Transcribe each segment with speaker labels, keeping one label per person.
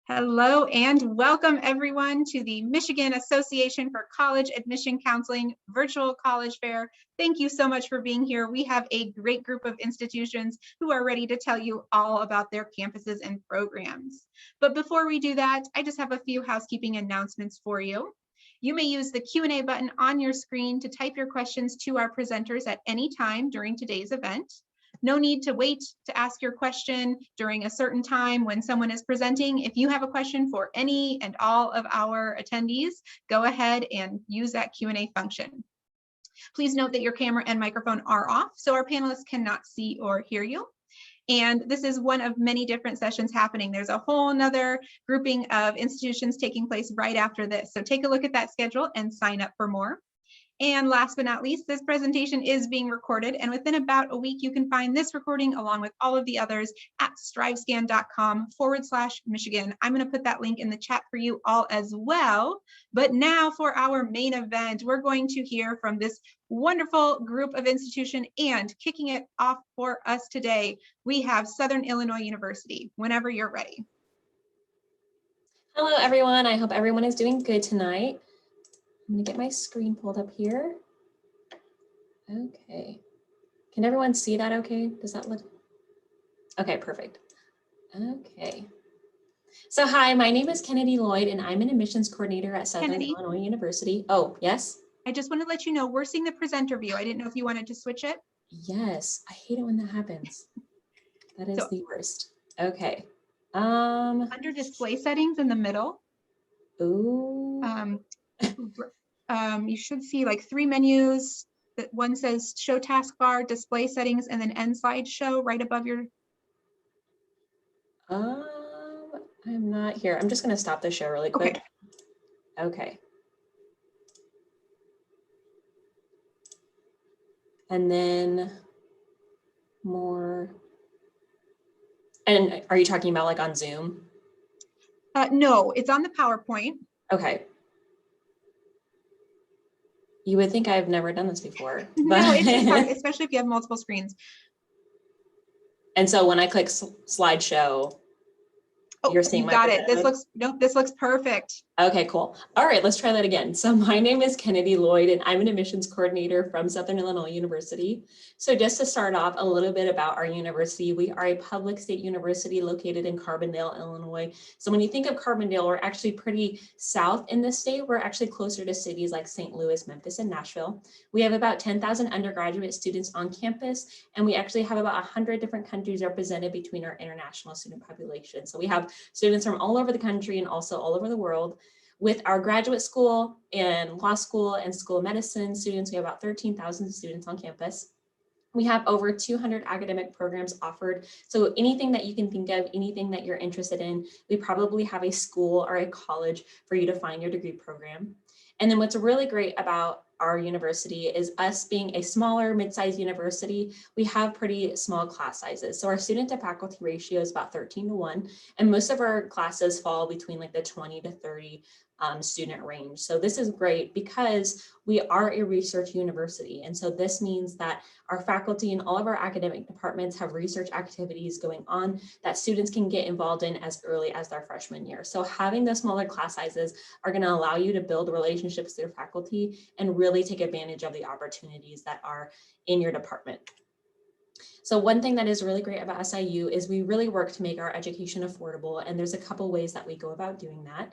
Speaker 1: Hello and welcome everyone to the Michigan Association for College Admission Counseling Virtual College Fair. Thank you so much for being here. We have a great group of institutions who are ready to tell you all about their campuses and programs. But before we do that, I just have a few housekeeping announcements for you. You may use the Q&A button on your screen to type your questions to our presenters at any time during today's event. No need to wait to ask your question during a certain time when someone is presenting. If you have a question for any and all of our attendees, go ahead and use that Q&A function. Please note that your camera and microphone are off, so our panelists cannot see or hear you. And this is one of many different sessions happening. There's a whole nother grouping of institutions taking place right after this. So take a look at that schedule and sign up for more. And last but not least, this presentation is being recorded, and within about a week, you can find this recording along with all of the others at strivescan.com/Michigan. I'm going to put that link in the chat for you all as well. But now for our main event, we're going to hear from this wonderful group of institution, and kicking it off for us today, we have Southern Illinois University. Whenever you're ready.
Speaker 2: Hello, everyone. I hope everyone is doing good tonight. I'm gonna get my screen pulled up here. Okay. Can everyone see that okay? Does that look? Okay, perfect. Okay. So hi, my name is Kennedy Lloyd and I'm an admissions coordinator at Southern Illinois University. Oh, yes?
Speaker 1: I just want to let you know, we're seeing the presenter view. I didn't know if you wanted to switch it.
Speaker 2: Yes, I hate it when that happens. That is the worst. Okay.
Speaker 1: Under display settings in the middle.
Speaker 2: Ooh.
Speaker 1: You should see like three menus. That one says show taskbar, display settings, and then end slideshow right above your.
Speaker 2: I'm not here. I'm just going to stop the show really quick. Okay. And then more. And are you talking about like on Zoom?
Speaker 1: No, it's on the PowerPoint.
Speaker 2: Okay. You would think I've never done this before.
Speaker 1: But no, it's just hard, especially if you have multiple screens.
Speaker 2: And so when I click slideshow, you're seeing
Speaker 1: you got it. This looks perfect.
Speaker 2: Okay, cool. All right, let's try that again. So my name is Kennedy Lloyd and I'm an admissions coordinator from Southern Illinois University. So just to start off a little bit about our university, we are a public state university located in Carbondale, Illinois. So when you think of Carbondale, we're actually pretty south in the state. We're actually closer to cities like St. Louis, Memphis, and Nashville. We have about 10,000 undergraduate students on campus, and we actually have about 100 different countries represented between our international student population. So we have students from all over the country and also all over the world. With our graduate school and law school and school of medicine students, we have about 13,000 students on campus. We have over 200 academic programs offered. So anything that you can think of, anything that you're interested in, we probably have a school or a college for you to find your degree program. And then what's really great about our university is us being a smaller mid-sized university, we have pretty small class sizes. So our student to faculty ratio is about 13:1, and most of our classes fall between like the 20 to 30 student range. So this is great because we are a research university. And so this means that our faculty and all of our academic departments have research activities going on that students can get involved in as early as their freshman year. So having the smaller class sizes are going to allow you to build relationships with your faculty and really take advantage of the opportunities that are in your department. So one thing that is really great about SIU is we really work to make our education affordable. And there's a couple ways that we go about doing that.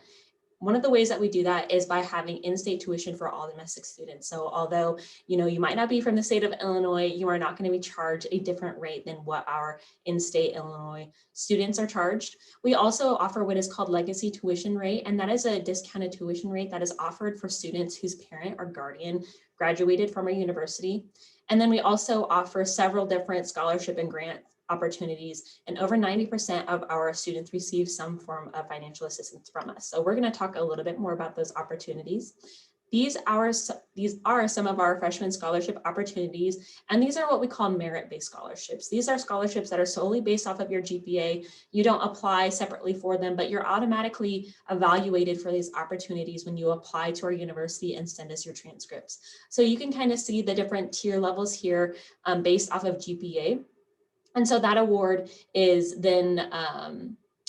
Speaker 2: One of the ways that we do that is by having in-state tuition for all domestic students. So although, you might not be from the state of Illinois, you are not going to be charged a different rate than what our in-state Illinois students are charged. We also offer what is called legacy tuition rate, and that is a discounted tuition rate that is offered for students whose parent or guardian graduated from our university. And then we also offer several different scholarship and grant opportunities, and over 90% of our students receive some form of financial assistance from us. So we're going to talk a little bit more about those opportunities. These are some of our freshman scholarship opportunities, and these are what we call merit-based scholarships. These are scholarships that are solely based off of your GPA. You don't apply separately for them, but you're automatically evaluated for these opportunities when you apply to our university and send us your transcripts. So you can kind of see the different tier levels here based off of GPA. And so that award is then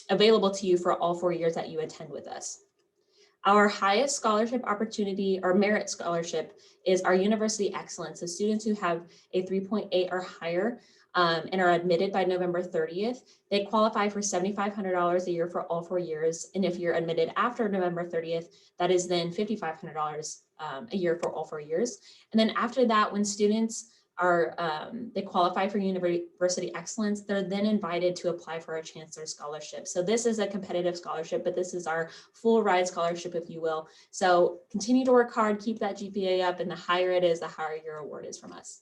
Speaker 2: available to you for all 4 years that you attend with us. Our highest scholarship opportunity or merit scholarship is our University Excellence. So students who have a 3.8 or higher and are admitted by November 30th, they qualify for $7,500 a year for all 4 years. And if you're admitted after November 30th, that is then $5,500 a year for all 4 years. And then after that, when students are they qualify for University Excellence, they're then invited to apply for a Chancellor Scholarship. So this is a competitive scholarship, but this is our full ride scholarship, if you will. So continue to work hard, keep that GPA up, and the higher it is, the higher your award is from us.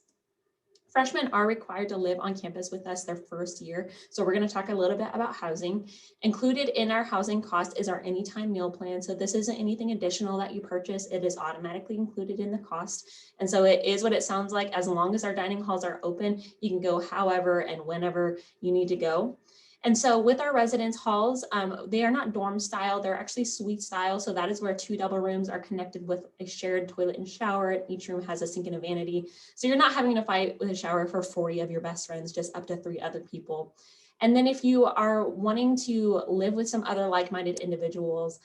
Speaker 2: Freshmen are required to live on campus with us their first year. So we're going to talk a little bit about housing. Included in our housing cost is our anytime meal plan. So this isn't anything additional that you purchase. It is automatically included in the cost. And so it is what it sounds like. As long as our dining halls are open, you can go however and whenever you need to go. And so with our residence halls, they are not dorm style, they're actually suite style. So that is where 2 double rooms are connected with a shared toilet and shower. Each room has a sink and a vanity. So you're not having to fight with a shower for 40 of your best friends, just up to 3 other people. And then if you are wanting to live with some other like-minded individuals,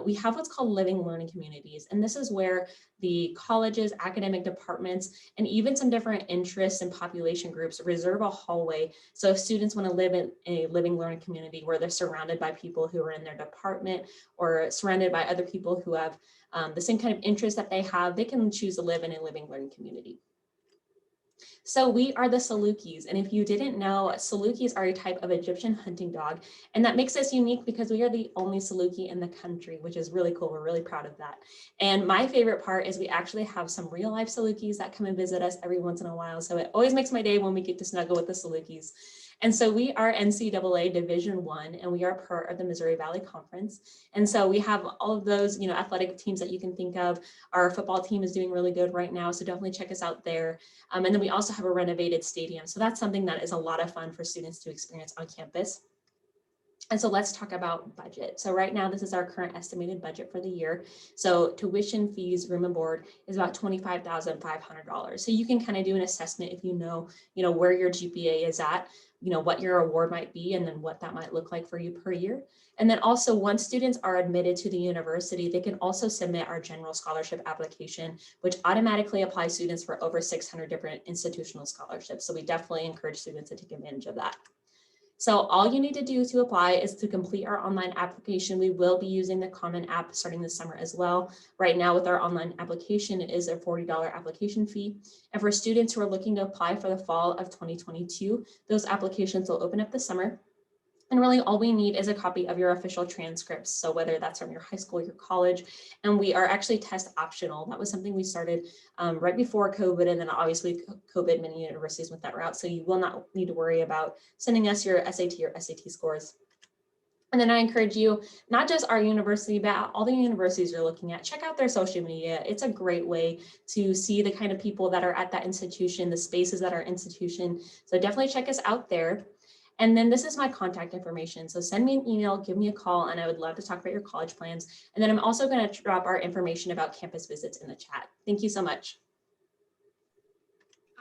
Speaker 2: we have what's called living learning communities. And this is where the colleges, academic departments, and even some different interests and population groups reserve a hallway. So if students want to live in a living learning community where they're surrounded by people who are in their department or surrounded by other people who have the same kind of interest that they have, they can choose to live in a living learning community. So we are the Salukis, and if you didn't know, Salukis are a type of Egyptian hunting dog, and that makes us unique because we are the only Saluki in the country, which is really cool. We're really proud of that. And my favorite part is we actually have some real life Salukis that come and visit us every once in a while, so it always makes my day when we get to snuggle with the Salukis. And so we are NCAA Division I, and we are part of the Missouri Valley Conference. And so we have all of those, athletic teams that you can think of. Our football team is doing really good right now, so definitely check us out there. And then we also have a renovated stadium. So that's something that is a lot of fun for students to experience on campus. And so let's talk about budget. So right now, this is our current estimated budget for the year. So tuition, fees, room and board is about $25,500. So you can kind of do an assessment if you know where your GPA is at, what your award might be, and then what that might look like for you per year. And then also, once students are admitted to the university, they can also submit our general scholarship application, which automatically applies students for over 600 different institutional scholarships. So we definitely encourage students to take advantage of that. So all you need to do to apply is to complete our online application. We will be using the Common App starting this summer as well. Right now with our online application, it is a $40 application fee. And for students who are looking to apply for the fall of 2022, those applications will open up this summer. And really all we need is a copy of your official transcripts. So whether that's from your high school, your college, and we are actually test optional. That was something we started right before COVID, and then obviously COVID, many universities went that route. So you will not need to worry about sending us your SAT or SAT scores. And then I encourage you, not just our university, but all the universities you're looking at, check out their social media. It's a great way to see the kind of people that are at that institution, the spaces that are institution. So definitely check us out there. And then this is my contact information. So send me an email, give me a call, and I would love to talk about your college plans. And then I'm also going to drop our information about campus visits in the chat. Thank you so much.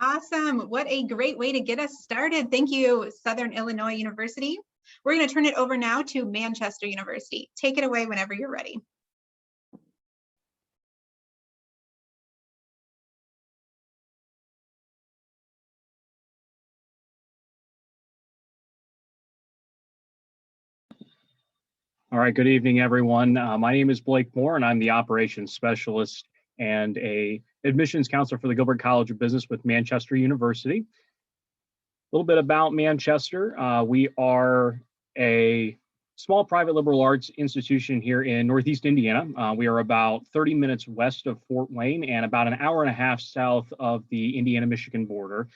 Speaker 1: Awesome. What a great way to get us started. Thank you, Southern Illinois University. We're going to turn it over now to Manchester University. Take it away whenever you're ready.
Speaker 3: All right, good evening, everyone. My name is Blake Moore, and I'm the operations specialist and a admissions counselor for the Gilbert College of Business with Manchester University. A little bit about Manchester. We are a small private liberal arts institution here in Northeast Indiana. We are about 30 minutes west of Fort Wayne and about an hour and a half south of the Indiana-Michigan border.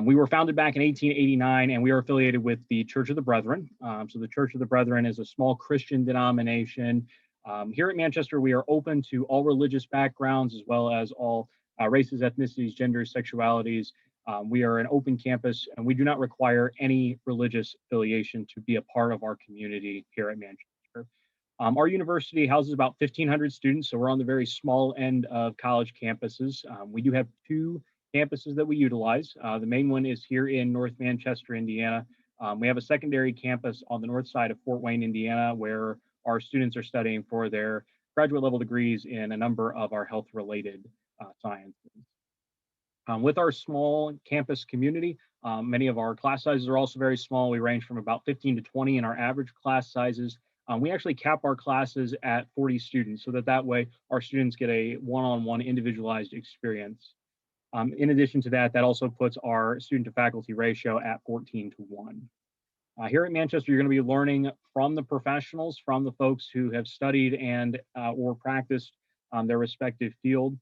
Speaker 3: We were founded back in 1889, and we are affiliated with the Church of the Brethren. So the Church of the Brethren is a small Christian denomination. Here at Manchester, we are open to all religious backgrounds, as well as all races, ethnicities, genders, sexualities. We are an open campus, and we do not require any religious affiliation to be a part of our community here at Manchester. Our university houses about 1,500 students, so we're on the very small end of college campuses. We do have 2 campuses that we utilize. The main one is here in North Manchester, Indiana. We have a secondary campus on the north side of Fort Wayne, Indiana, where our students are studying for their graduate level degrees in a number of our health related sciences. With our small campus community, many of our class sizes are also very small. We range from about 15 to 20 in our average class sizes. We actually cap our classes at 40 students so that way our students get a one-on-one individualized experience. In addition to that, that also puts our student to faculty ratio at 14:1. Here at Manchester, you're going to be learning from the professionals, from the folks who have studied and or practiced their respective field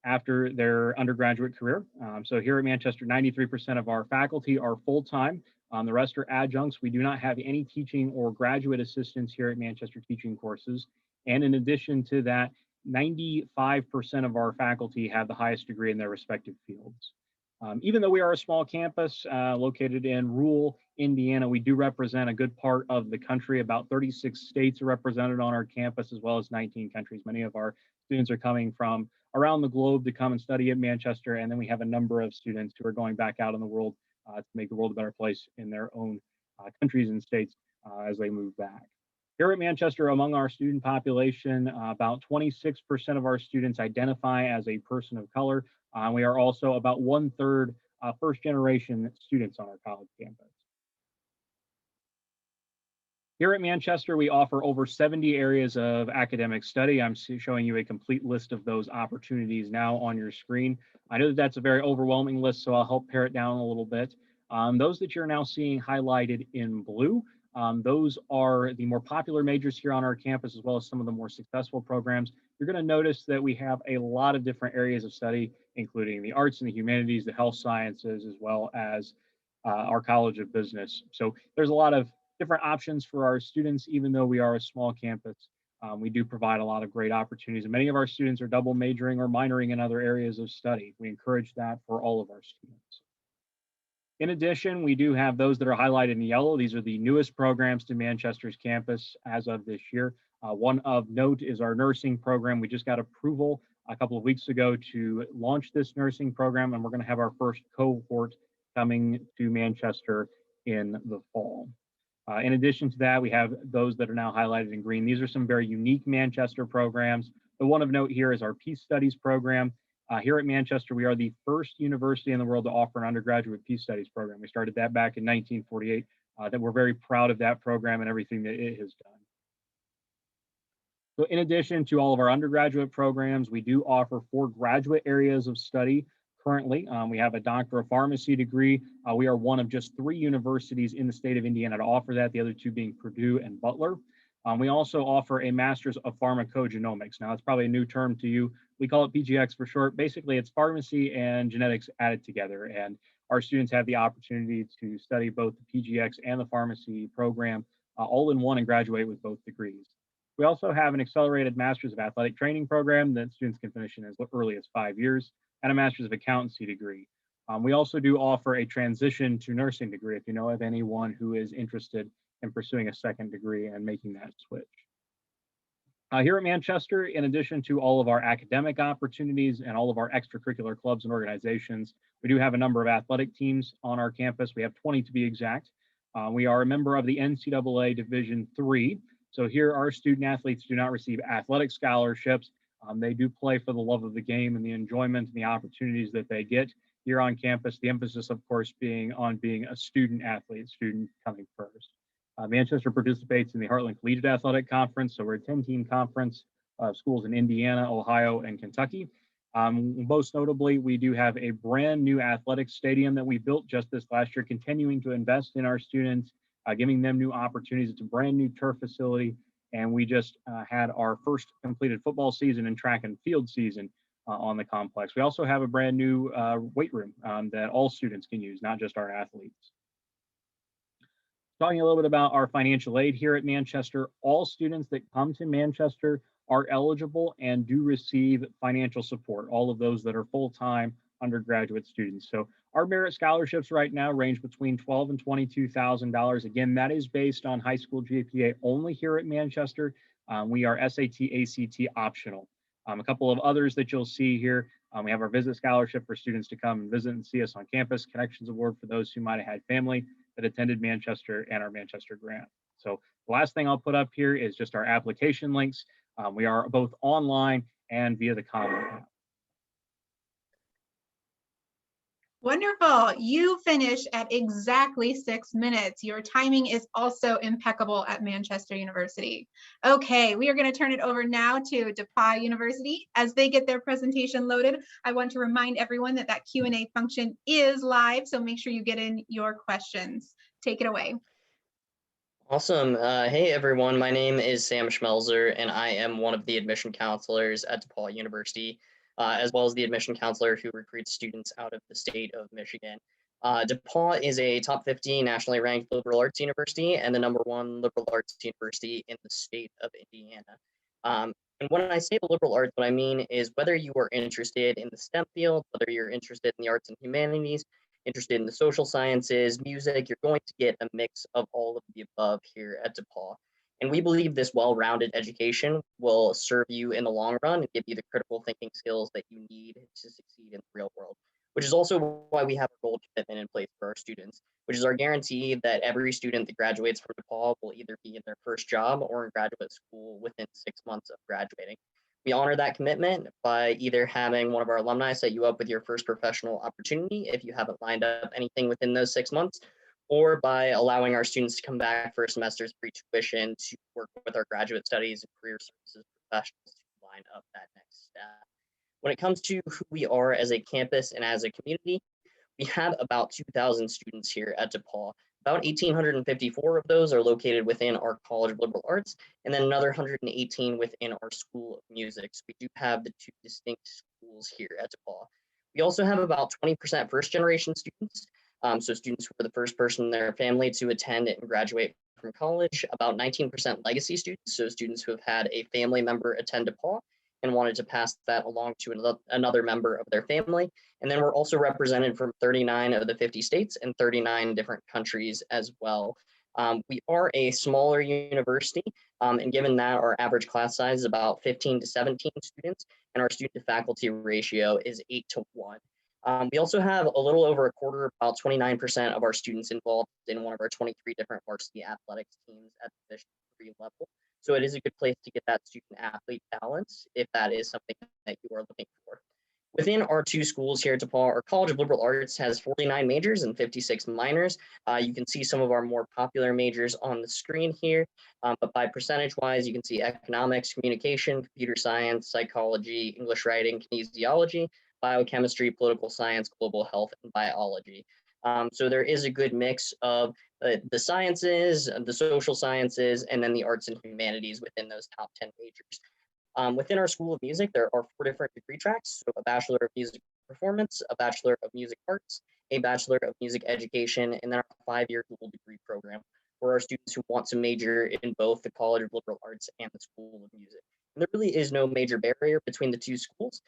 Speaker 3: after their undergraduate career. So here at Manchester, 93% of our faculty are full-time. The rest are adjuncts. We do not have any teaching or graduate assistants here at Manchester teaching courses. And in addition to that, 95% of our faculty have the highest degree in their respective fields. Even though we are a small campus located in rural Indiana, we do represent a good part of the country. About 36 states are represented on our campus, as well as 19 countries. Many of our students are coming from around the globe to come and study at Manchester. And then we have a number of students who are going back out in the world to make the world a better place in their own countries and states as they move back. Here at Manchester, among our student population, about 26% of our students identify as a person of color. We are also about 1/3 first generation students on our college campus. Here at Manchester, we offer over 70 areas of academic study. I'm showing you a complete list of those opportunities now on your screen. I know that that's a very overwhelming list, so I'll help pare it down a little bit. Those that you're now seeing highlighted in blue, those are the more popular majors here on our campus, as well as some of the more successful programs. You're going to notice that we have a lot of different areas of study, including the arts and the humanities, the health sciences, as well as our College of Business. So there's a lot of different options for our students, even though we are a small campus. We do provide a lot of great opportunities, and many of our students are double majoring or minoring in other areas of study. We encourage that for all of our students. In addition, we do have those that are highlighted in yellow. These are the newest programs to Manchester's campus as of this year. One of note is our nursing program. We just got approval a couple of weeks ago to launch this nursing program, and we're going to have our first cohort coming to Manchester in the fall. In addition to that, we have those that are now highlighted in green. These are some very unique Manchester programs. The one of note here is our Peace Studies program. Here at Manchester, we are the first university in the world to offer an undergraduate Peace Studies program. We started that back in 1948. That we're very proud of that program and everything that it has done. So in addition to all of our undergraduate programs, we do offer 4 graduate areas of study. Currently, we have a Doctor of Pharmacy degree. We are one of just 3 universities in the state of Indiana to offer that, the other 2 being Purdue and Butler. We also offer a Master's of Pharmacogenomics. Now, it's probably a new term to you. We call it PGX for short. Basically, it's pharmacy and genetics added together, and our students have the opportunity to study both the PGX and the pharmacy program all in one and graduate with both degrees. We also have an accelerated Master's of Athletic Training program that students can finish in as early as 5 years, and a Master's of Accountancy degree. We also do offer a transition to nursing degree if you know of anyone who is interested in pursuing a second degree and making that switch. Here at Manchester, in addition to all of our academic opportunities and all of our extracurricular clubs and organizations, we do have a number of athletic teams on our campus. We have 20 to be exact. We are a member of the NCAA Division III. So here our student athletes do not receive athletic scholarships. They do play for the love of the game and the enjoyment and the opportunities that they get here on campus. The emphasis, of course, being on being a student athlete, student coming first. Manchester participates in the Heartland Collegiate Athletic Conference, so we're a 10-team conference of schools in Indiana, Ohio, and Kentucky. Most notably, we do have a brand new athletic stadium that we built just this last year, continuing to invest in our students, giving them new opportunities. It's a brand new turf facility, and we just had our first completed football season and track and field season on the complex. We also have a brand new weight room that all students can use, not just our athletes. Talking a little bit about our financial aid here at Manchester, all students that come to Manchester are eligible and do receive financial support, all of those that are full-time undergraduate students. So our merit scholarships right now range between $12,000 and $22,000. Again, that is based on high school GPA only here at Manchester. We are SAT, ACT optional. A couple of others that you'll see here. We have our visit scholarship for students to come and visit and see us on campus, Connections Award for those who might have had family that attended Manchester and our Manchester grant. So the last thing I'll put up here is just our application links. We are both online and via the Common app.
Speaker 1: Wonderful. You finished at exactly 6 minutes. Your timing is also impeccable at Manchester University. Okay, we are going to turn it over now to DePauw University. As they get their presentation loaded, I want to remind everyone that that Q&A function is live, so make sure you get in your questions. Take it away.
Speaker 4: Awesome. Hey, everyone. My name is Sam Schmelzer, and I am one of the admission counselors at DePaul University, as well as the admission counselor who recruits students out of the state of Michigan. DePaul is a top 50 nationally ranked liberal arts university and the #1 liberal arts university in the state of Indiana. And when I say the liberal arts, what I mean is whether you are interested in the STEM field, whether you're interested in the arts and humanities, interested in the social sciences, music, you're going to get a mix of all of the above here at DePaul. And we believe this well-rounded education will serve you in the long run and give you the critical thinking skills that you need to succeed in the real world, which is also why we have a goal commitment in place for our students, which is our guarantee that every student that graduates from DePaul will either be in their first job or in graduate school within 6 months of graduating. We honor that commitment by either having one of our alumni set you up with your first professional opportunity if you haven't lined up anything within those 6 months, or by allowing our students to come back for semesters free tuition to work with our graduate studies and career services professionals to line up that next step. When it comes to who we are as a campus and as a community, we have about 2,000 students here at DePaul. About 1,854 of those are located within our College of Liberal Arts, and then another 118 within our School of Music. So we do have the two distinct schools here at DePaul. We also have about 20% first-generation students, so students who are the first person in their family to attend and graduate from college, about 19% legacy students, so students who have had a family member attend DePaul and wanted to pass that along to another member of their family. And then we're also represented from 39 of the 50 states and 39 different countries as well. We are a smaller university, and given that our average class size is about 15 to 17 students, and our student to faculty ratio is 8-to-1. We also have a little over a quarter, about 29% of our students involved in one of our 23 different varsity athletics teams at the Division III level. So it is a good place to get that student athlete balance if that is something that you are looking for. Within our two schools here at DePaul, our College of Liberal Arts has 49 majors and 56 minors. You can see some of our more popular majors on the screen here, but by percentage-wise, you can see economics, communication, computer science, psychology, English writing, kinesiology, biochemistry, political science, global health, and biology. So there is a good mix of the sciences, the social sciences, and then the arts and humanities within those top 10 majors. Within our School of Music, there are 4 different degree tracks, so a Bachelor of Music Performance, a Bachelor of Music Arts, a Bachelor of Music Education, and then our 5-year dual degree program for our students who want to major in both the College of Liberal Arts and the School of Music. And there really is no major barrier between the two schools.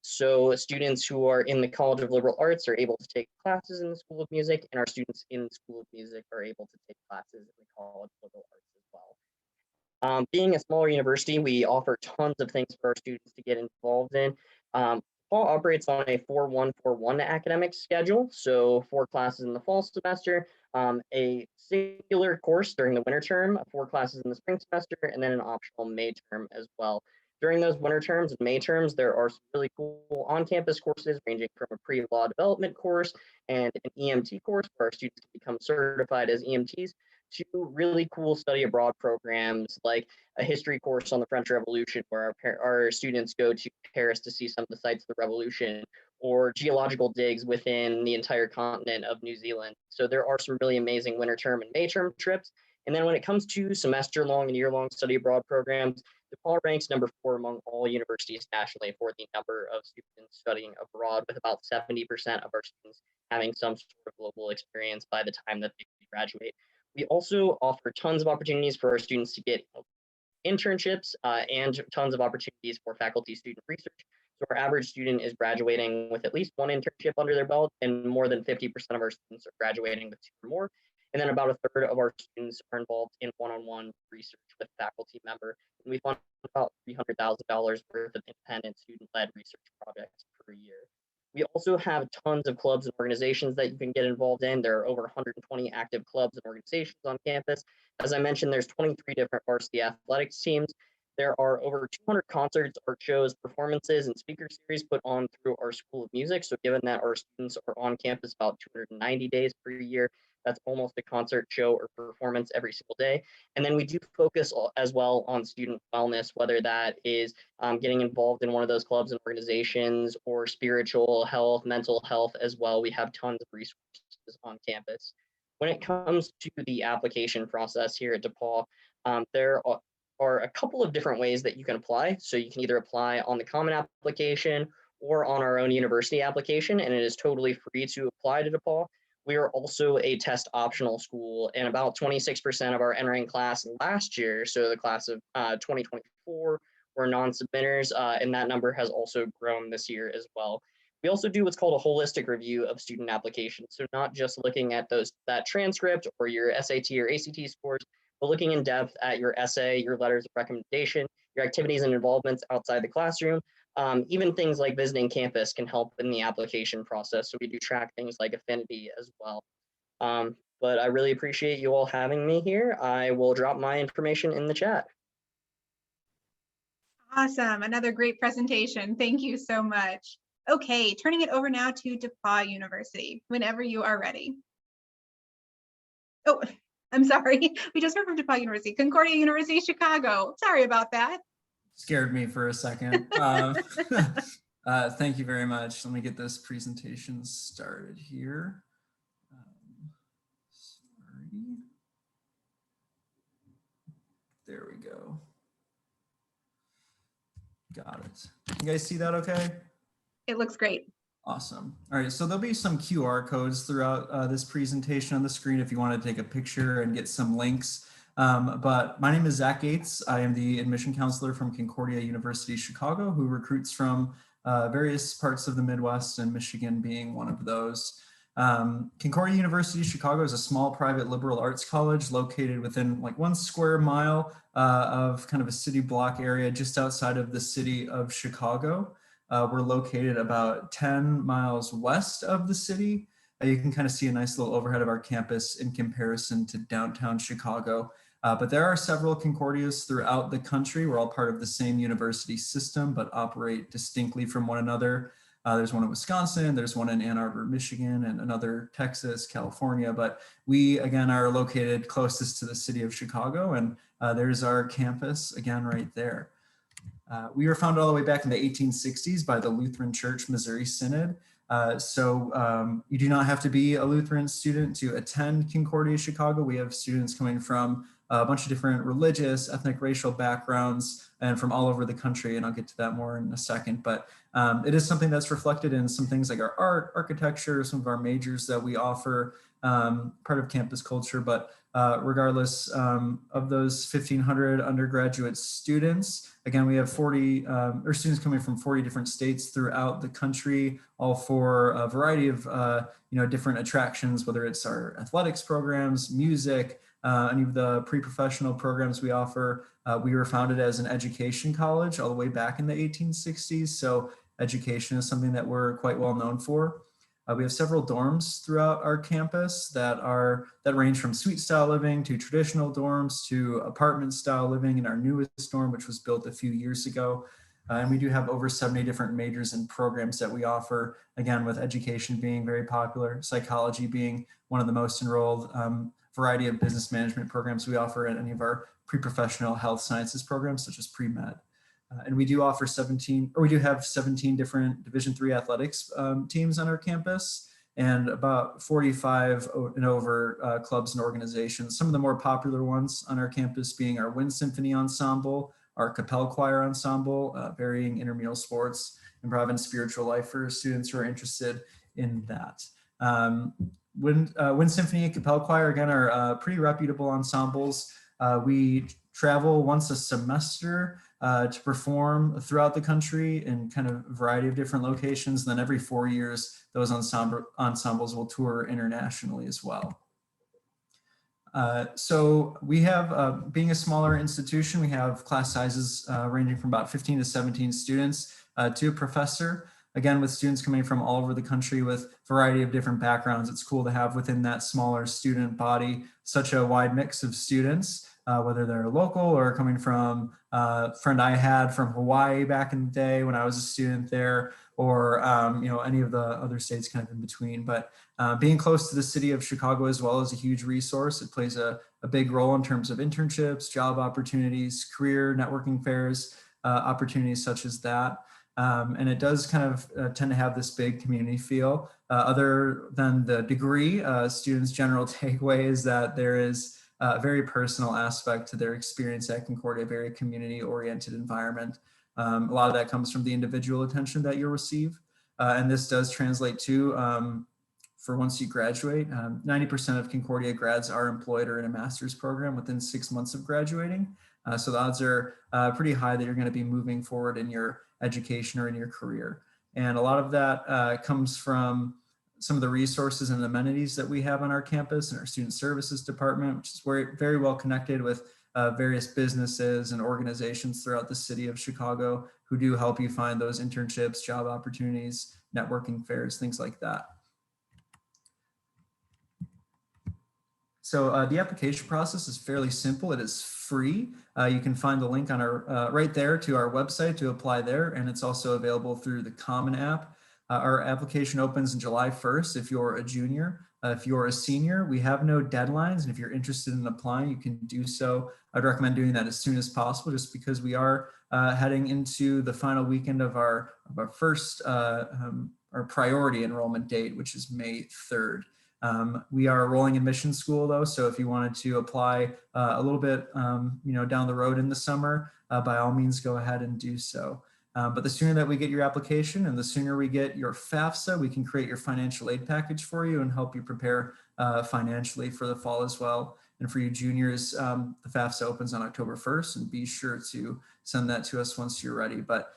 Speaker 4: So students who are in the College of Liberal Arts are able to take classes in the School of Music, and our students in the School of Music are able to take classes in the College of Liberal Arts as well. Being a smaller university, we offer tons of things for our students to get involved in. Paul operates on a 4-1-4-1 academic schedule, so 4 classes in the fall semester, a singular course during the winter term, 4 classes in the spring semester, and then an optional May term as well. During those winter terms and May terms, there are some really cool on-campus courses ranging from a pre-law development course and an EMT course where our students can become certified as EMTs, to really cool study abroad programs like a history course on the French Revolution where our students go to Paris to see some of the sites of the revolution, or geological digs within the entire continent of New Zealand. So there are some really amazing winter term and May term trips. And then when it comes to semester-long and year-long study abroad programs, DePaul ranks number 4 among all universities nationally for the number of students studying abroad, with about 70% of our students having some sort of global experience by the time that they graduate. We also offer tons of opportunities for our students to get internships and tons of opportunities for faculty student research. So our average student is graduating with at least 1 internship under their belt, and more than 50% of our students are graduating with 2 or more. And then about a third of our students are involved in one-on-one research with a faculty member. And we fund about $300,000 worth of independent student-led research projects per year. We also have tons of clubs and organizations that you can get involved in. There are over 120 active clubs and organizations on campus. As I mentioned, there's 23 different varsity athletics teams. There are over 200 concerts, art shows, performances, and speaker series put on through our School of Music. So given that our students are on campus about 290 days per year, that's almost a concert, show, or performance every single day. And then we do focus as well on student wellness, whether that is getting involved in one of those clubs and organizations, or spiritual health, mental health as well. We have tons of resources on campus. When it comes to the application process here at DePaul, there are a couple of different ways that you can apply. So you can either apply on the common application or on our own university application, and it is totally free to apply to DePaul. We are also a test optional school, and about 26% of our entering class last year, so the class of 2024, were non-submitters, and that number has also grown this year as well. We also do what's called a holistic review of student applications, so not just looking at that transcript or your SAT or ACT scores, but looking in depth at your essay, your letters of recommendation, your activities and involvements outside the classroom. Even things like visiting campus can help in the application process. So we do track things like affinity as well. But I really appreciate you all having me here. I will drop my information in the chat.
Speaker 1: Awesome. Another great presentation. Thank you so much. Okay, turning it over now to DePauw University, whenever you are ready. Oh, I'm sorry. We just heard from DePauw University, Concordia University, Chicago. Sorry about that.
Speaker 5: Scared me for a second. Thank you very much. Let me get this presentation started here. Sorry. There we go. Got it. You guys see that okay?
Speaker 1: It looks great.
Speaker 5: Awesome. All right, so there'll be some QR codes throughout this presentation on the screen if you want to take a picture and get some links. But my name is Zach Gates. I am the admission counselor from Concordia University, Chicago, who recruits from various parts of the Midwest, and Michigan being one of those. Concordia University, Chicago is a small private liberal arts college located within like 1 square mile of kind of a city block area just outside of the city of Chicago. We're located about 10 miles west of the city. You can kind of see a nice little overhead of our campus in comparison to downtown Chicago. But there are several Concordias throughout the country. We're all part of the same university system, but operate distinctly from one another. There's one in Wisconsin, there's one in Ann Arbor, Michigan, and another Texas, California. But we, again, are located closest to the city of Chicago, and there's our campus, again, right there. We were founded all the way back in the 1860s by the Lutheran Church Missouri Synod. So you do not have to be a Lutheran student to attend Concordia Chicago. We have students coming from a bunch of different religious, ethnic, racial backgrounds, and from all over the country, and I'll get to that more in a second. But it is something that's reflected in some things like our art, architecture, some of our majors that we offer, part of campus culture. But regardless of those 1,500 undergraduate students, again, we have 40 students coming from 40 different states throughout the country, all for a variety of different attractions, whether it's our athletics programs, music, any of the pre-professional programs we offer. We were founded as an education college all the way back in the 1860s. So education is something that we're quite well known for. We have several dorms throughout our campus that range from suite style living to traditional dorms to apartment style living in our newest dorm, which was built a few years ago. And we do have over 70 different majors and programs that we offer, again, with education being very popular, psychology being one of the most enrolled, variety of business management programs we offer at any of our pre-professional health sciences programs, such as pre-med. And we do have 17 different Division III athletics teams on our campus, and about 45 and over clubs and organizations. Some of the more popular ones on our campus being our Wind Symphony Ensemble, our Capella Choir Ensemble, varying intramural sports, improv and spiritual life for students who are interested in that. Wind Symphony and Capella Choir, again, are pretty reputable ensembles. We travel once a semester to perform throughout the country in kind of a variety of different locations. And then every 4 years, those ensembles will tour internationally as well. So we have, being a smaller institution, we have class sizes ranging from about 15 to 17 students to a professor. again, with students coming from all over the country with a variety of different backgrounds, it's cool to have within that smaller student body such a wide mix of students, whether they're local or coming from a friend I had from Hawaii back in the day when I was a student there, or any of the other states kind of in between. But being close to the city of Chicago as well is a huge resource. It plays a big role in terms of internships, job opportunities, career networking fairs, opportunities such as that. And it does kind of tend to have this big community feel. Other than the degree, students' general takeaway is that there is a very personal aspect to their experience at Concordia, a very community-oriented environment. A lot of that comes from the individual attention that you'll receive. And this does translate to, for once you graduate, 90% of Concordia grads are employed or in a master's program within 6 months of graduating. So the odds are pretty high that you're going to be moving forward in your education or in your career. And a lot of that comes from some of the resources and amenities that we have on our campus and our student services department, which is very well connected with various businesses and organizations throughout the city of Chicago who do help you find those internships, job opportunities, networking fairs, things like that. So the application process is fairly simple. It is free. You can find the link on our right there to our website to apply there, and it's also available through the Common App. Our application opens on July 1st if you're a junior. If you're a senior, we have no deadlines, and if you're interested in applying, you can do so. I'd recommend doing that as soon as possible, just because we are heading into the final weekend of our first our priority enrollment date, which is May 3rd. We are a rolling admission school though, so if you wanted to apply a little bit down the road in the summer, by all means go ahead and do so. But the sooner that we get your application and the sooner we get your FAFSA, we can create your financial aid package for you and help you prepare financially for the fall as well. And for you juniors, the FAFSA opens on October 1st, and be sure to send that to us once you're ready. But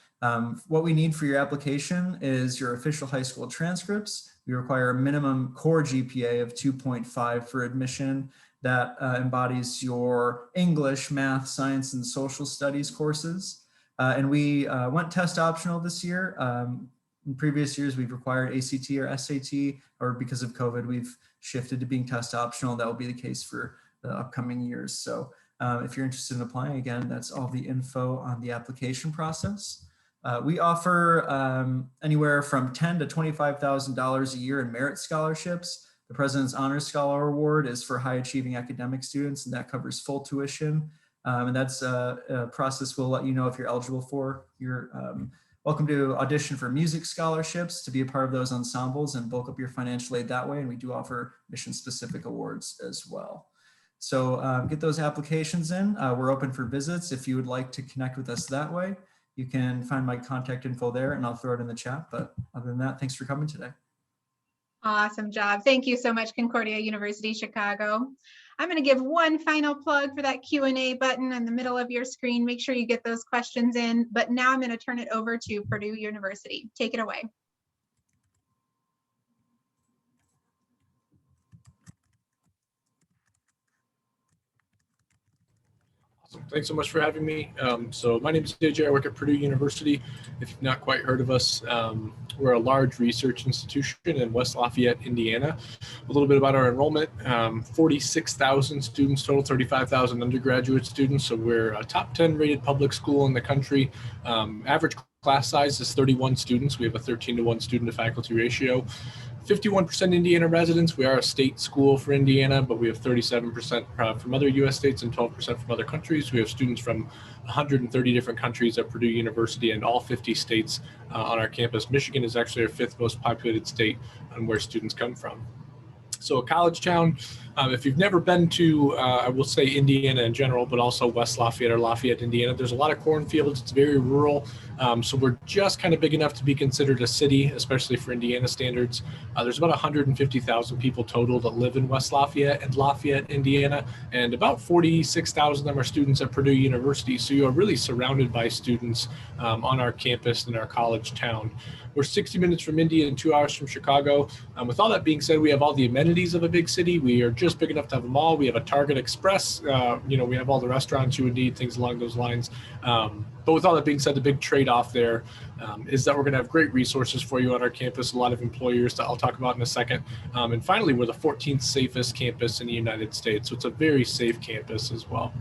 Speaker 5: what we need for your application is your official high school transcripts. We require a minimum core GPA of 2.5 for admission. That embodies your English, math, science, and social studies courses. And we went test optional this year. In previous years, we've required ACT or SAT, or because of COVID, we've shifted to being test optional. That will be the case for the upcoming years. So if you're interested in applying, again, that's all the info on the application process. We offer anywhere from $10,000 to $25,000 a year in merit scholarships. The President's Honor Scholar Award is for high achieving academic students, and that covers full tuition. And that's a process we'll let you know if you're eligible for. You're welcome to audition for music scholarships to be a part of those ensembles and bulk up your financial aid that way. And we do offer mission-specific awards as well. So get those applications in. We're open for visits. If you would like to connect with us that way, you can find my contact info there, and I'll throw it in the chat. But other than that, thanks for coming today.
Speaker 1: Awesome job. Thank you so much, Concordia University, Chicago. I'm going to give one final plug for that Q&A button in the middle of your screen. Make sure you get those questions in. But now I'm going to turn it over to Purdue University. Take it away.
Speaker 6: Awesome. Thanks so much for having me. So my name is JJ. I work at Purdue University. If you've not quite heard of us, we're a large research institution in West Lafayette, Indiana. A little bit about our enrollment, 46,000 students total, 35,000 undergraduate students. So we're a top 10 rated public school in the country. Average class size is 31 students. We have a 13-to-1 student to faculty ratio. 51% Indiana residents. We are a state school for Indiana, but we have 37% from other U.S. states and 12% from other countries. We have students from 130 different countries at Purdue University and all 50 states on our campus. Michigan is actually our 5th most populated state on where students come from. So a college town. If you've never been to, I will say Indiana in general, but also West Lafayette or Lafayette, Indiana, there's a lot of cornfields. It's very rural. So we're just kind of big enough to be considered a city, especially for Indiana standards. There's about 150,000 people total that live in West Lafayette and Lafayette, Indiana, and about 46,000 of them are students at Purdue University. So you are really surrounded by students on our campus in our college town. We're 60 minutes from Indy and 2 hours from Chicago. With all that being said, we have all the amenities of a big city. We are just just big enough to have them all. We have a Target Express. You know, we have all the restaurants you would need, things along those lines. But with all that being said, the big trade-off there is that we're going to have great resources for you on our campus, a lot of employers that I'll talk about in a second. And finally, we're the 14th safest campus in the United States. So it's a very safe campus as well.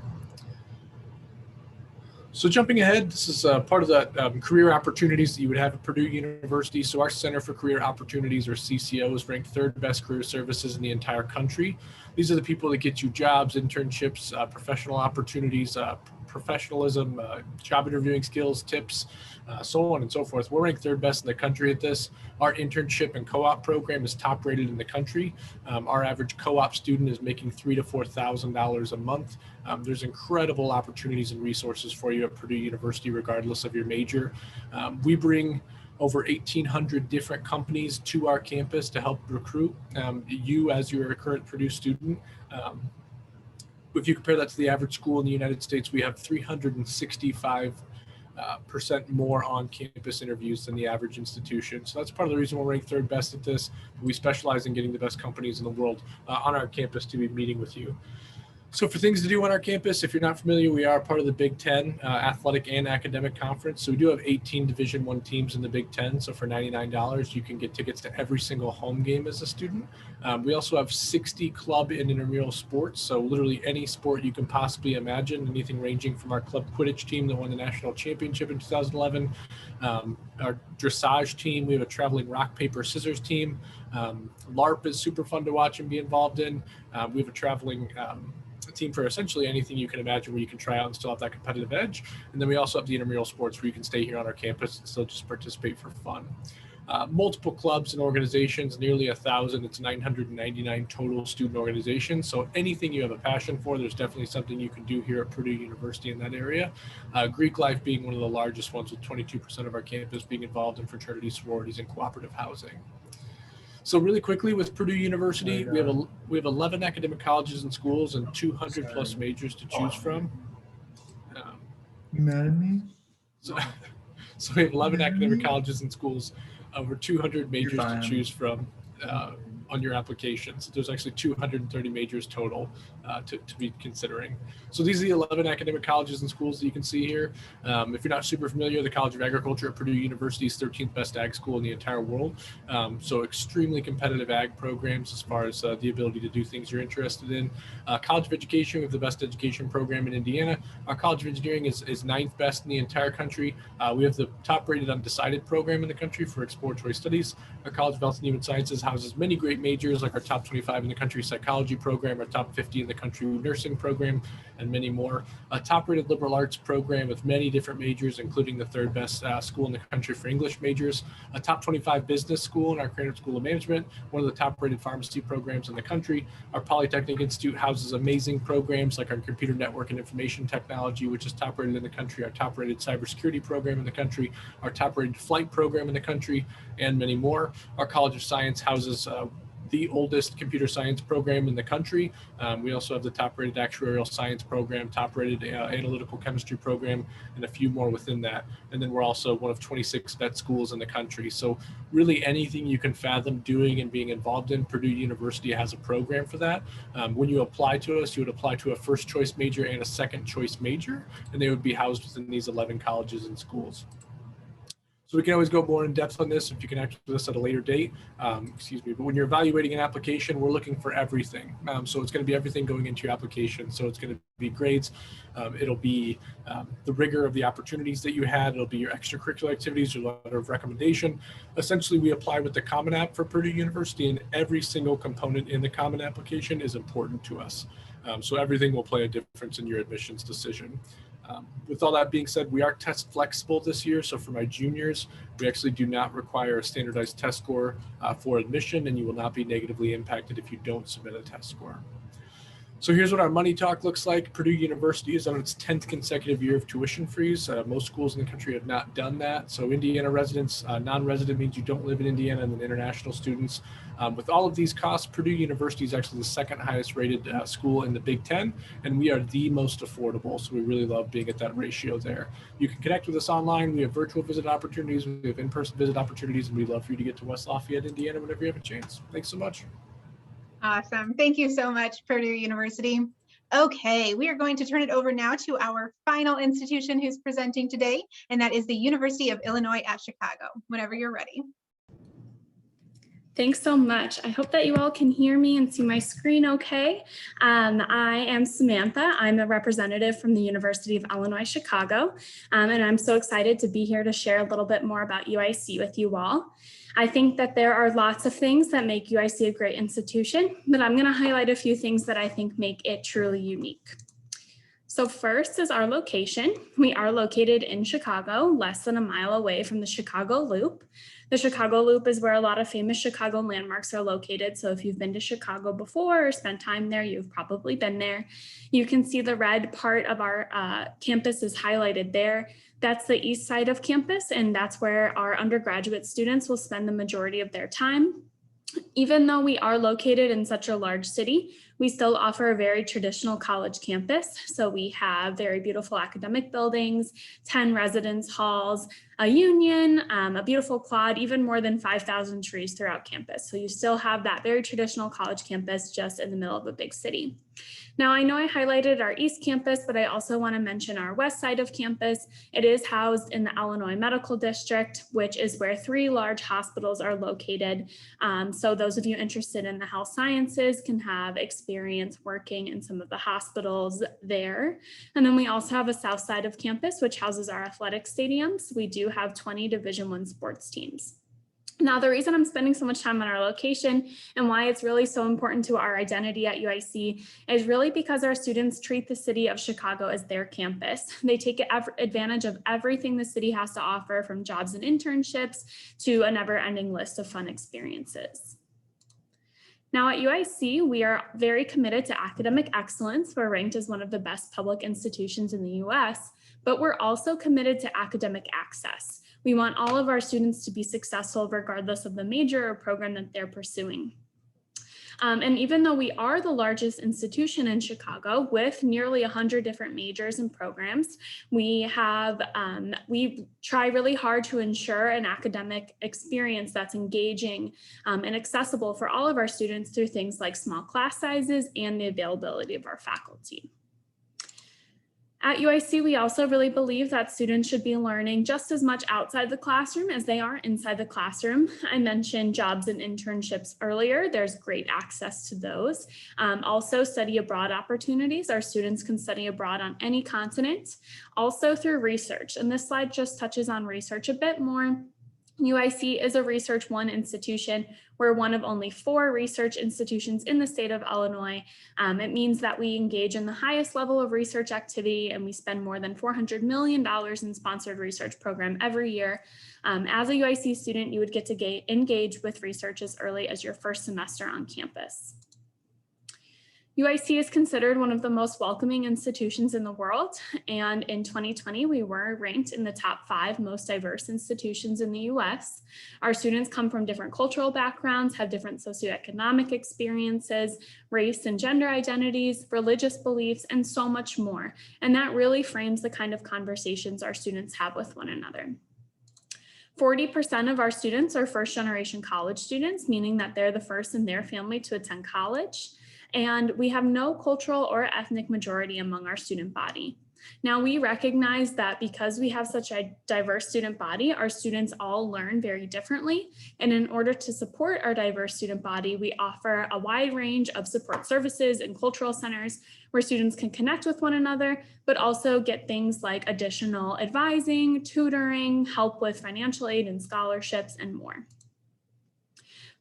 Speaker 6: So jumping ahead, this is part of the career opportunities that you would have at Purdue University. So our Center for Career Opportunities, or CCO, is ranked 3rd best career services in the entire country. These are the people that get you jobs, internships, professional opportunities, professionalism, job interviewing skills, tips, so on and so forth. We're ranked 3rd best in the country at this. Our internship and co-op program is top rated in the country. Our average co-op student is making $3,000 to $4,000 a month. There's incredible opportunities and resources for you at Purdue University, regardless of your major. We bring over 1,800 different companies to our campus to help recruit you as you're a current Purdue student. If you compare that to the average school in the United States, we have 365% more on-campus interviews than the average institution. So that's part of the reason we're ranked 3rd best at this. We specialize in getting the best companies in the world on our campus to be meeting with you. So for things to do on our campus, if you're not familiar, we are part of the Big Ten athletic and academic conference. So we do have 18 Division I teams in the Big Ten. So for $99, you can get tickets to every single home game as a student. We also have 60 club and intramural sports. So literally any sport you can possibly imagine, anything ranging from our club Quidditch team that won the national championship in 2011, our dressage team, we have a traveling rock, paper, scissors team. LARP is super fun to watch and be involved in. We have a traveling team for essentially anything you can imagine where you can try out and still have that competitive edge. And then we also have the intramural sports where you can stay here on our campus and still just participate for fun. Multiple clubs and organizations, nearly 1,000. It's 999 total student organizations. So anything you have a passion for, there's definitely something you can do here at Purdue University in that area. Greek life being one of the largest ones, with 22% of our campus being involved in fraternities, sororities, and cooperative housing. So really quickly, with Purdue University, we have 11 academic colleges and schools and 200 plus majors to choose from.
Speaker 5: You mad at me?
Speaker 6: So we have 11 academic colleges and schools, over 200 majors to choose from on your application. So there's actually 230 majors total to be considering. So these are the 11 academic colleges and schools that you can see here. If you're not super familiar, the College of Agriculture at Purdue University is 13th best ag school in the entire world. So extremely competitive ag programs as far as the ability to do things you're interested in. College of Education, we have the best education program in Indiana. Our College of Engineering is 9th best in the entire country. We have the top rated undecided program in the country for exploratory studies. Our College of Health and Human Sciences houses many great majors, like our top 25 in the country psychology program, our top 50 in the country nursing program, and many more. A top rated liberal arts program with many different majors, including the 3rd best school in the country for English majors. A top 25 business school in our Cranard School of Management, one of the top rated pharmacy programs in the country. Our Polytechnic Institute houses amazing programs like our Computer Network and Information Technology, which is top rated in the country, our top rated cybersecurity program in the country, our top rated flight program in the country, and many more. Our College of Science houses the oldest computer science program in the country. We also have the top rated actuarial science program, top rated analytical chemistry program, and a few more within that. And then we're also one of 26 vet schools in the country. So really anything you can fathom doing and being involved in, Purdue University has a program for that. When you apply to us, you would apply to a first choice major and a second choice major, and they would be housed within these 11 colleges and schools. So we can always go more in depth on this if you can act with us at a later date, but when you're evaluating an application, we're looking for everything. So it's going to be everything going into your application. So it's going to be grades, it'll be the rigor of the opportunities that you had, it'll be your extracurricular activities, your letter of recommendation. Essentially, we apply with the Common App for Purdue University, and every single component in the Common Application is important to us. So everything will play a difference in your admissions decision. With all that being said, we are test flexible this year. So for my juniors, we actually do not require a standardized test score for admission, and you will not be negatively impacted if you don't submit a test score. So here's what our money talk looks like. Purdue University is on its 10th consecutive year of tuition freeze. Most schools in the country have not done that. So Indiana residents, non-resident means you don't live in Indiana, and then international students. With all of these costs, Purdue University is actually the 2nd highest rated school in the Big Ten, and we are the most affordable. So we really love being at that ratio there. You can connect with us online. We have virtual visit opportunities. We have in-person visit opportunities, and we'd love for you to get to West Lafayette, Indiana whenever you have a chance. Thanks so much.
Speaker 1: Awesome. Thank you so much, Purdue University. Okay, we are going to turn it over now to our final institution who's presenting today, and that is the University of Illinois at Chicago. Whenever you're ready.
Speaker 7: Thanks so much. I hope that you all can hear me and see my screen okay. I am Samantha. I'm a representative from the University of Illinois, Chicago, and I'm so excited to be here to share a little bit more about UIC with you all. I think that there are lots of things that make UIC a great institution, but I'm going to highlight a few things that I think make it truly unique. So first is our location. We are located in Chicago, less than a mile away from the Chicago Loop. The Chicago Loop is where a lot of famous Chicago landmarks are located. So if you've been to Chicago before or spent time there, you've probably been there. You can see the red part of our campus is highlighted there. That's the east side of campus, and that's where our undergraduate students will spend the majority of their time. Even though we are located in such a large city, we still offer a very traditional college campus. So we have very beautiful academic buildings, 10 residence halls, a union, a beautiful quad, even more than 5,000 trees throughout campus. So you still have that very traditional college campus just in the middle of a big city. Now, I know I highlighted our East Campus, but I also want to mention our west side of campus. It is housed in the Illinois Medical District, which is where 3 large hospitals are located. So those of you interested in the health sciences can have experience working in some of the hospitals there. And then we also have a south side of campus, which houses our athletic stadiums. We do have 20 Division I sports teams. Now, the reason I'm spending so much time on our location and why it's really so important to our identity at UIC is really because our students treat the city of Chicago as their campus. They take advantage of everything the city has to offer, from jobs and internships to a never-ending list of fun experiences. Now at UIC, we are very committed to academic excellence. We're ranked as one of the best public institutions in the US, but we're also committed to academic access. We want all of our students to be successful regardless of the major or program that they're pursuing. And even though we are the largest institution in Chicago with nearly 100 different majors and programs, we try really hard to ensure an academic experience that's engaging and accessible for all of our students through things like small class sizes and the availability of our faculty. At UIC, we also really believe that students should be learning just as much outside the classroom as they are inside the classroom. I mentioned jobs and internships earlier. There's great access to those. Also, study abroad opportunities. Our students can study abroad on any continent. Also through research, and this slide just touches on research a bit more. UIC is a Research 1 institution. We're one of only 4 research institutions in the state of Illinois. It means that we engage in the highest level of research activity, and we spend more than $400 million in sponsored research program every year. As a UIC student, you would get to engage with research as early as your first semester on campus. UIC is considered one of the most welcoming institutions in the world, and in 2020 we were ranked in the top 5 most diverse institutions in the US. Our students come from different cultural backgrounds, have different socioeconomic experiences, race and gender identities, religious beliefs, and so much more. And that really frames the kind of conversations our students have with one another. 40% of our students are first-generation college students, meaning that they're the first in their family to attend college. And we have no cultural or ethnic majority among our student body. Now, we recognize that because we have such a diverse student body, our students all learn very differently. And in order to support our diverse student body, we offer a wide range of support services and cultural centers where students can connect with one another, but also get things like additional advising, tutoring, help with financial aid and scholarships, and more.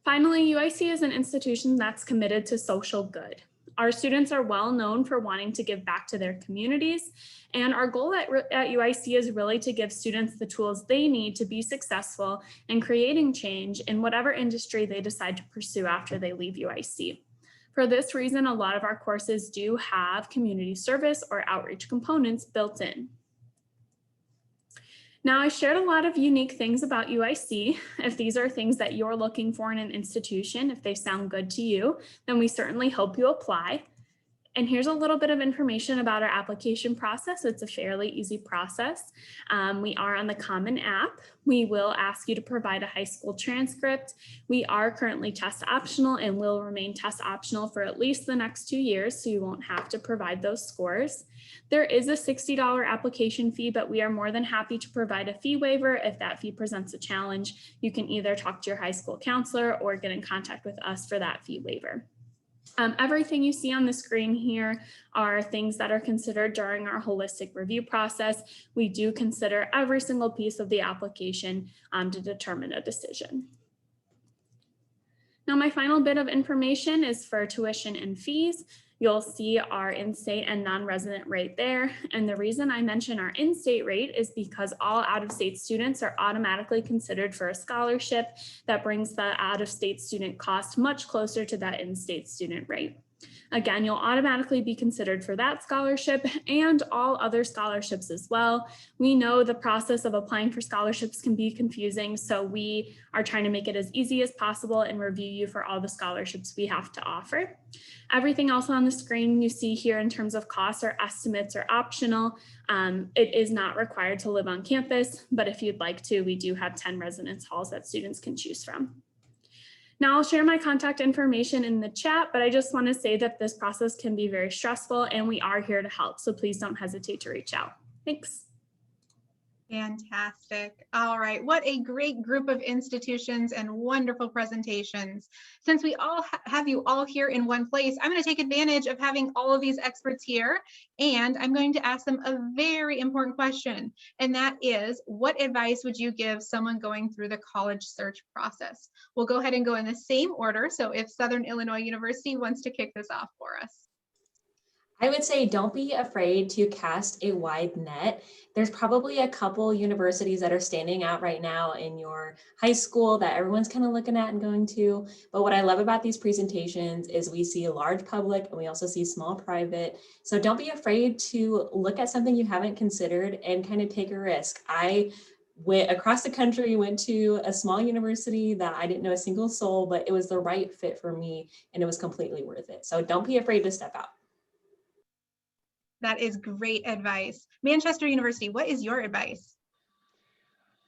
Speaker 7: Finally, UIC is an institution that's committed to social good. Our students are well known for wanting to give back to their communities, and our goal at UIC is really to give students the tools they need to be successful in creating change in whatever industry they decide to pursue after they leave UIC. For this reason, a lot of our courses do have community service or outreach components built in. Now, I shared a lot of unique things about UIC. If these are things that you're looking for in an institution, if they sound good to you, then we certainly hope you apply. And here's a little bit of information about our application process. It's a fairly easy process. We are on the Common App. We will ask you to provide a high school transcript. We are currently test optional and will remain test optional for at least the next 2 years, so you won't have to provide those scores. There is a $60 application fee, but we are more than happy to provide a fee waiver if that fee presents a challenge. You can either talk to your high school counselor or get in contact with us for that fee waiver. Everything you see on the screen here are things that are considered during our holistic review process. We do consider every single piece of the application to determine a decision. Now, my final bit of information is for tuition and fees. You'll see our in-state and non-resident rate there. And the reason I mention our in-state rate is because all out-of-state students are automatically considered for a scholarship that brings the out-of-state student cost much closer to that in-state student rate. Again, you'll automatically be considered for that scholarship and all other scholarships as well. We know the process of applying for scholarships can be confusing, so we are trying to make it as easy as possible and review you for all the scholarships we have to offer. Everything else on the screen you see here in terms of costs or estimates are optional. It is not required to live on campus, but if you'd like to, we do have 10 residence halls that students can choose from. Now I'll share my contact information in the chat, but I just want to say that this process can be very stressful and we are here to help. So please don't hesitate to reach out. Thanks.
Speaker 1: Fantastic. All right. What a great group of institutions and wonderful presentations. Since we all have you all here in one place, I'm going to take advantage of having all of these experts here, and I'm going to ask them a very important question. And that is, what advice would you give someone going through the college search process? We'll go ahead and go in the same order. So if Southern Illinois University wants to kick this off for us.
Speaker 2: I would say don't be afraid to cast a wide net. There's probably a couple universities that are standing out right now in your high school that everyone's kind of looking at and going to. But what I love about these presentations is we see a large public and we also see small private. So don't be afraid to look at something you haven't considered and kind of take a risk. I went across the country, went to a small university that I didn't know a single soul, but it was the right fit for me and it was completely worth it. So don't be afraid to step out.
Speaker 1: That is great advice. Manchester University, what is your advice?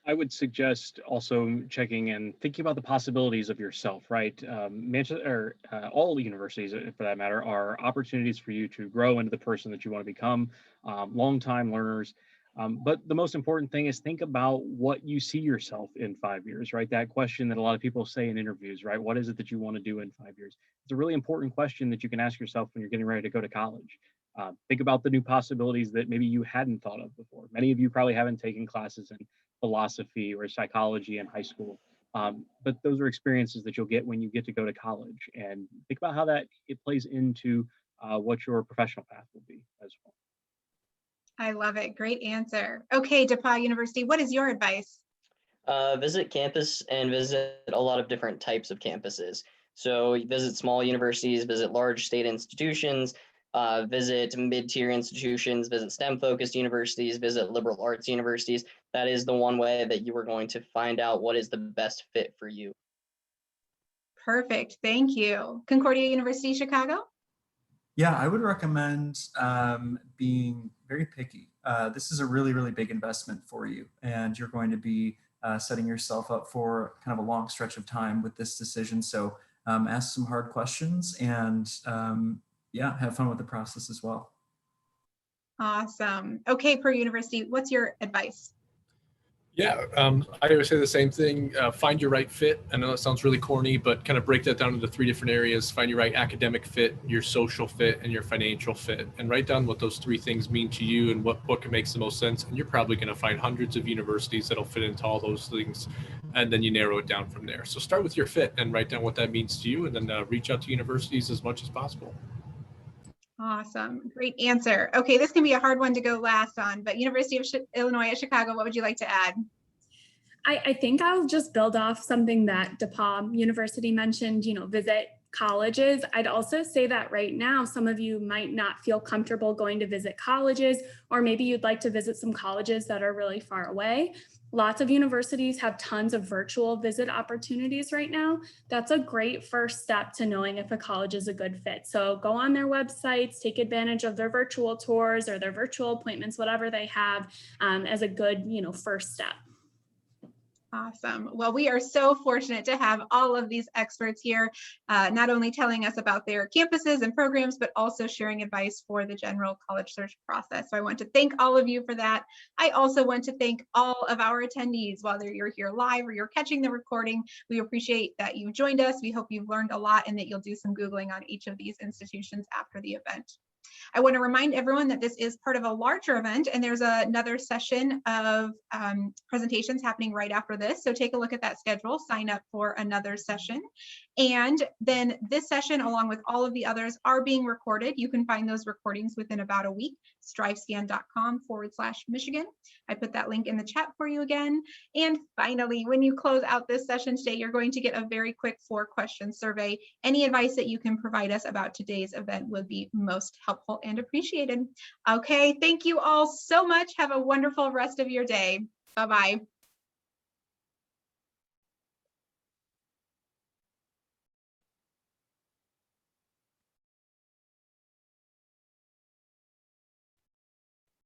Speaker 3: I would suggest also checking and thinking about the possibilities of yourself, right? Manchester, all universities for that matter, are opportunities for you to grow into the person that you want to become, long-time learners. But the most important thing is think about what you see yourself in 5 years, right? That question that a lot of people say in interviews, right? What is it that you want to do in 5 years? It's a really important question that you can ask yourself when you're getting ready to go to college. Think about the new possibilities that maybe you hadn't thought of before. Many of you probably haven't taken classes in philosophy or psychology in high school, but those are experiences that you'll get when you get to go to college. And think about how that it plays into what your professional path will be as well.
Speaker 1: I love it. Great answer. Okay, DePauw University, what is your advice?
Speaker 4: Visit campus and visit a lot of different types of campuses. So visit small universities, visit large state institutions, visit mid-tier institutions, visit STEM-focused universities, visit liberal arts universities. That is the one way that you are going to find out what is the best fit for you.
Speaker 1: Perfect. Thank you. Concordia University, Chicago?
Speaker 5: Yeah, I would recommend being very picky. This is a really, really big investment for you, and you're going to be setting yourself up for kind of a long stretch of time with this decision. So ask some hard questions and yeah, have fun with the process as well.
Speaker 1: Awesome. Okay, Purdue University, what's your advice?
Speaker 6: Yeah, I always say the same thing, find your right fit. I know that sounds really corny, but kind of break that down into 3 different areas. Find your right academic fit, your social fit, and your financial fit. And write down what those 3 things mean to you and what makes the most sense. And you're probably going to find hundreds of universities that'll fit into all those things. And then you narrow it down from there. So start with your fit and write down what that means to you, and then reach out to universities as much as possible.
Speaker 1: Awesome. Great answer. Okay, this can be a hard one to go last on, but University of Illinois at Chicago, what would you like to add?
Speaker 7: I think I'll just build off something that DePauw University mentioned, visit colleges. I'd also say that right now, some of you might not feel comfortable going to visit colleges, or maybe you'd like to visit some colleges that are really far away. Lots of universities have tons of virtual visit opportunities right now. That's a great first step to knowing if a college is a good fit. So go on their websites, take advantage of their virtual tours or their virtual appointments, whatever they have, as a good, first step.
Speaker 1: Awesome. Well, we are so fortunate to have all of these experts here, not only telling us about their campuses and programs, but also sharing advice for the general college search process. So I want to thank all of you for that. I also want to thank all of our attendees, whether you're here live or you're catching the recording. We appreciate that you joined us. We hope you've learned a lot and that you'll do some Googling on each of these institutions after the event. I want to remind everyone that this is part of a larger event, and there's another session of presentations happening right after this. So take a look at that schedule, sign up for another session. And then this session, along with all of the others, are being recorded. You can find those recordings within about a week, strivescan.com/Michigan. I put that link in the chat for you again. And finally, when you close out this session today, you're going to get a very quick 4-question survey. Any advice that you can provide us about today's event would be most helpful and appreciated. Okay, thank you all so much. Have a wonderful rest of your day. Bye-bye.